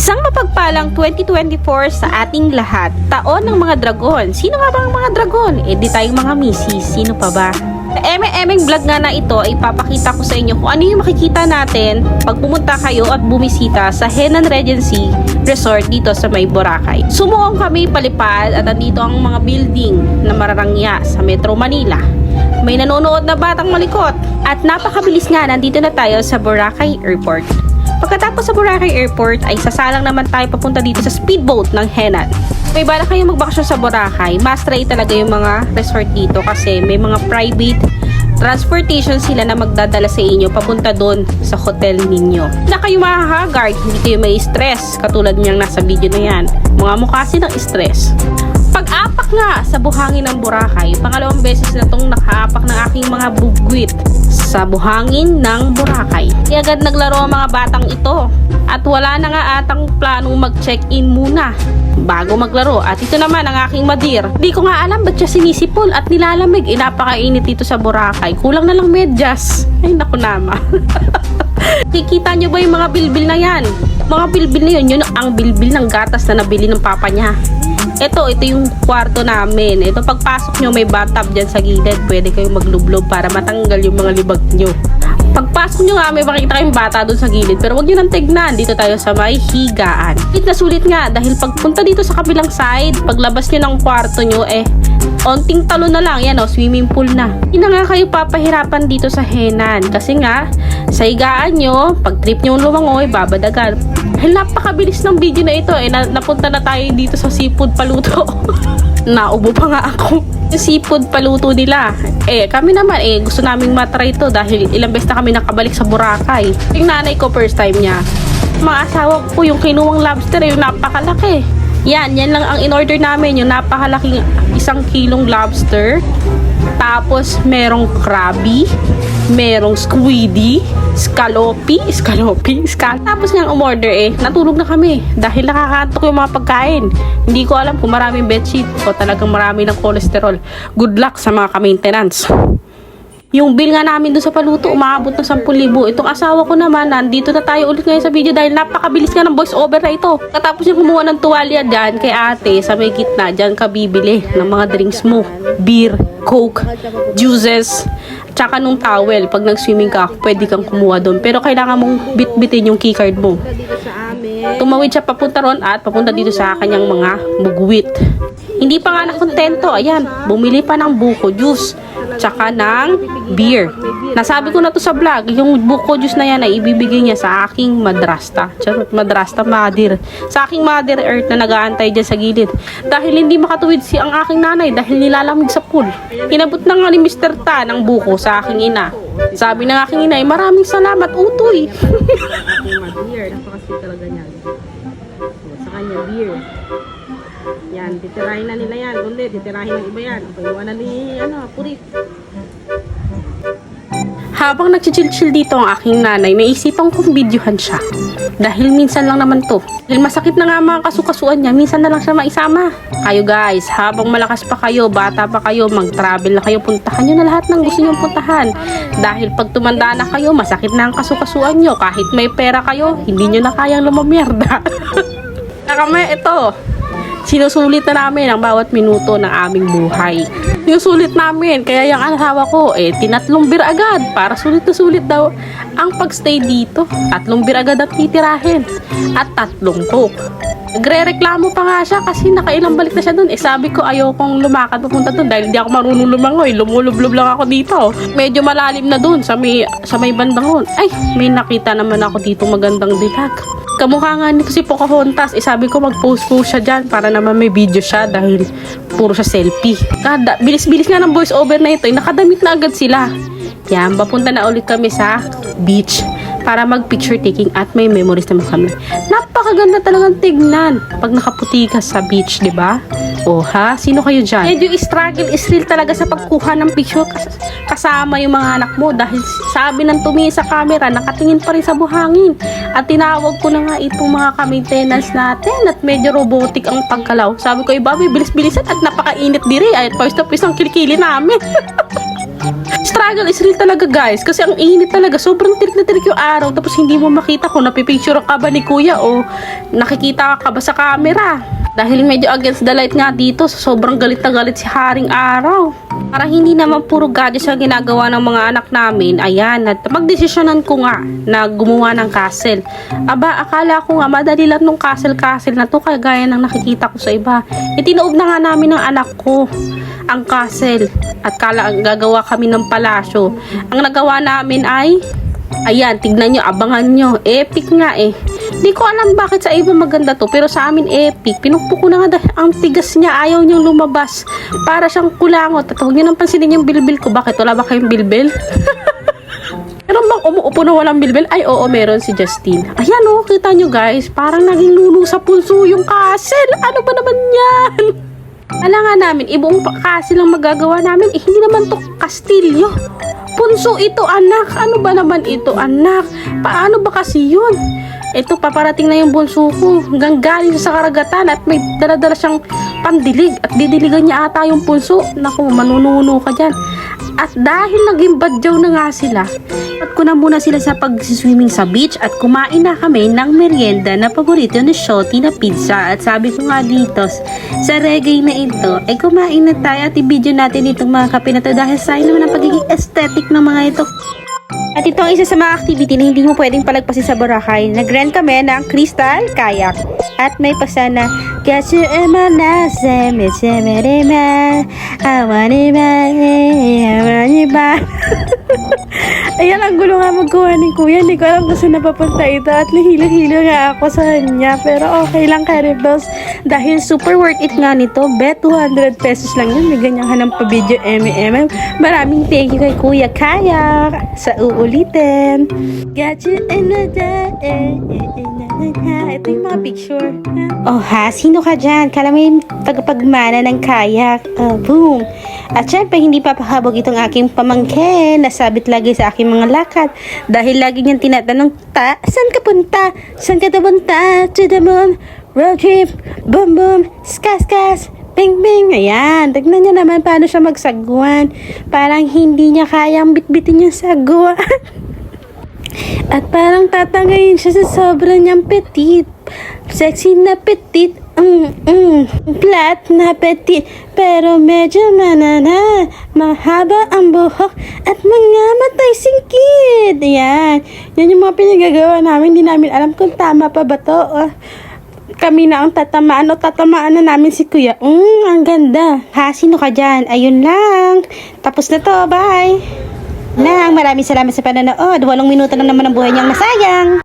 Isang mapagpalang 2024 sa ating lahat. Taon ng mga dragon. Sino nga ba ang mga dragon? Di tayong mga misis. Sino pa ba? Sa eme-emeng vlog nga na ito, ipapakita ko sa inyo kung ano yung makikita natin pag pumunta kayo at bumisita sa Henan Regency Resort dito sa may Boracay. Sumuong kami palipad at andito ang mga building na mararangya sa Metro Manila. May nanonood na batang malikot. At napakabilis nga, nandito na tayo sa Boracay Airport. Pagkatapos sa Boracay Airport ay sasalang naman tayo papunta dito sa speedboat ng Henan. May bala kayong magbakasyon sa Boracay, must try talaga yung mga resort dito kasi may mga private transportation sila na magdadala sa inyo papunta doon sa hotel ninyo. Na kayo mahahagard, hindi kayo may stress katulad niyang nasa video na yan. Mga mukha silang stress. Pag-apak nga sa buhangin ng Boracay, pangalawang beses na tong nakaapak ng aking mga bugwit sa buhangin ng Boracay. Kaya agad naglaro ang mga batang ito at wala na nga atang plano mag-check-in muna bago maglaro. At ito naman ang aking madir. Di ko nga alam ba't siya sinisipol at nilalamig. Napakainit dito sa Boracay. Kulang na lang medyas. Ay naku nama. Kikita nyo ba yung mga bilbil na yan? Mga bilbil na yun ang bilbil ng gatas na nabili ng papa niya. Ito yung kwarto namin. Ito, pagpasok nyo, may bathtub dyan sa gilid. Pwede kayong maglublob para matanggal yung mga libag nyo. Pagpasok nyo nga, may makita kayong bata doon sa gilid. Pero huwag nyo nang tignan. Dito tayo sa may higaan. Sulit nga, dahil pagpunta dito sa kabilang side, paglabas nyo ng kwarto nyo, onting talo na lang. Yan swimming pool na. Hindi na nga kayo papahirapan dito sa Henan. Kasi nga, sa higaan nyo, pag trip nyo lumangoy, babadagan. Dahil napakabilis ng video na ito. Napunta na tayo dito sa seafood paluto. Naubo pa nga ako. Yung seafood paluto nila. Kami naman, gusto naming matry ito dahil ilang beses na kami nakabalik sa Boracay. Yung nanay ko, first time niya. Mga asawa ko, yung kinuwang lobster, yung napakalaki. Yan lang ang in-order namin. Yung napakalaking 1 kilong lobster. Tapos, merong krabi. Merong squiddy, scalopi. Tapos nga ang umorder natulog na kami dahil nakakaantok yung mga pagkain. Hindi ko alam kung maraming bedsheet o talagang marami ng cholesterol. Good luck sa mga ka-maintenance. Yung bill nga namin doon sa paluto, umabot ng 10,000. Itong asawa ko naman, nandito na tayo ulit ngayon sa video dahil napakabilis nga ng voice over na ito. Katapos yung kumuha ng tuwalya dyan kay ate sa may gitna, dyan ka bibili ng mga drinks mo. Beer, coke, juices, tsaka nung towel. Pag nag-swimming ka, pwede kang kumuha doon. Pero kailangan mong bitbitin yung keycard mo. Tumawid siya papunta ron at papunta dito sa kanyang mga bugwit. Hindi pa nga nakontento. Ayan, bumili pa ng buko juice. Tsaka ng beer. Nasabi ko na to sa vlog, yung buko juice na yan ay ibibigay niya sa aking madrasta. Charot, madrasta, mother. Sa aking mother earth na nag-aantay dyan sa gilid. Dahil hindi makatuwid ang aking nanay dahil nilalamig sa pool. Inabot na nga ni Mr. Tan ang buko sa aking ina. Sabi ng aking ina, maraming salamat, utoy. Beer, napakasweet talaga niyan. Sa kanya, beer. Yan, titirahin na nila yan. Kundi, titirahin ng iba yan. Paiwan na ni, purit. Habang nagchichill-chill dito ang aking nanay, naisipan kong videohan siya. Dahil minsan lang naman to. Dahil masakit na nga mga kasukasuan niya, minsan na lang siya maisama. Kayo guys, habang malakas pa kayo, bata pa kayo, mag-travel na kayo, puntahan nyo na lahat ng gusto nyo puntahan. Dahil pag tumanda na kayo, masakit na ang kasukasuan nyo. Kahit may pera kayo, hindi nyo na kayang lumamierda. Kami, ito. Sinusulit na namin ang bawat minuto ng aming buhay. Sinusulit namin, kaya yung asawa ko, 3 beer agad. Para sulit na sulit daw ang pagstay dito. 3 beer agad ang titirahin. At 3 coke. Nagre-reklamo pa nga siya kasi nakailang balik na siya dun. Sabi ko, ayokong lumakad papunta dun dahil hindi ako marunong lumangoy. Lumulublob lang ako dito. Medyo malalim na dun sa may bandang hon. Ay, may nakita naman ako dito magandang dilag. Kamukha nga nito si Pocahontas. Sabi ko mag-post ko siya dyan para naman may video siya dahil puro siya selfie. Bilis-bilis nga ng voice over na ito. Nakadamit na agad sila. Yan, papunta na ulit kami sa beach para mag-picture taking at may memories naman kami. Napakaganda talagang tignan pag nakaputi ka sa beach, di ba? Sino kayo dyan? Medyo struggle is real talaga sa pagkuha ng picture kasama yung mga anak mo dahil sabi ng tumingin sa camera, nakatingin pa rin sa buhangin. At tinawag ko na nga itong mga ka-maintenance natin at medyo robotic ang pagkalaw. Sabi ko, babi, bilis-bilisan at napakainit diri. Ay, pawis na pawis ang kilikili namin. Struggle is real talaga guys kasi ang init talaga, sobrang tirik na tirik yung araw tapos hindi mo makita kung napipicture ka ba ni kuya o nakikita ka ba sa camera. Dahil medyo against the light nga dito, sobrang galit na galit si Haring Araw. Para hindi naman puro gadgets ang ginagawa ng mga anak namin, ayan, at magdesisyonan ko nga na gumawa ng castle. Aba, akala ko nga madali lang nung castle na to kagaya ng nakikita ko sa iba. Itinoob na nga namin ng anak ko ang castle at gagawa kami ng palasyo. Ang nagawa namin ay, ayan, tignan nyo, abangan nyo, epic nga eh. Di ko alam bakit sa iba maganda to, pero sa amin epic. Pinukpok ko na nga dahil ang tigas niya, ayaw niyang lumabas. Para siyang kulangot. At huwag niyo nang pansinin yung bilbil ko. Bakit? Wala ba kayong bilbil? Meron bang umuupo na walang bilbil? Ay, oo, meron si Justin. Ayan o, kita nyo guys, parang naging luno sa punso yung castle. Ano ba naman yan? Alangan namin, ibuong castle ang magagawa namin. Eh, hindi naman to kastilyo. Punso ito, anak. Ano ba naman ito, anak? Paano ba kasi yun? Ito, paparating na yung bunso ko. Hanggang galing sa karagatan at may daladala siyang pandilig. At didiligan niya ata yung punso. Naku, manununo ka dyan. At dahil naging badyaw na nga sila, at ko na muna sila sa pag-swimming sa beach at kumain na kami ng merienda na paborito ni Shoti na pizza. At sabi ko nga dito, sa reggae na ito, ay kumain na tayo at i-video natin itong mga kape na to dahil sa naman ang pagiging aesthetic ng mga ito. At ito ang isa sa mga activity na hindi mo pwedeng palagpasin sa Boracay. Nag-rent kami ng Crystal Kayak. At may pasana, kasi emanase, mesemerema, awaniba. Ayan, ang gulo nga magkuha ni kuya. Hindi ko alam kung saan napapunta ito. At nahilo-hilo nga ako sa kanya. Pero okay lang, Caribels. Dahil super worth it nga nito. Bet 200 pesos lang yun. May ganyan ka ng pa-video M&M. Maraming thank you kay Kuya Kayak sa uulitin. Got you in the day. Ito yung mga picture. Oh ha, sino ka dyan? Kala mo yung tagapagmana ng kayak. Boom. At syempre, hindi papakabog itong aking pamangkin. Nasabit lagi sa aking mga lakad. Dahil lagi niyang tinatanong, saan ka punta? Saan ka punta? To the moon. Road trip. Boom boom. Skas skas. Bing bing. Ayan. Tignan niyo naman paano siya magsagwan. Parang hindi niya kayang bitbitin yung sagwan. At parang tatangayin siya sa sobra niyang petit. Sexy na petit. Flat na petit. Pero medyo manana. Mahaba ang buhok. At mga matay singkid. Ayan. Yan yung mga pinagagawa namin. Hindi namin alam kung tama pa ba to. Kami na ang tatamaan o tatamaan na namin si kuya. Ang ganda. Ha, sino ka dyan? Ayun lang. Tapos na to. Bye. Maraming salamat sa panonood. 8 minuto lang naman ang buhay niyang nasayang.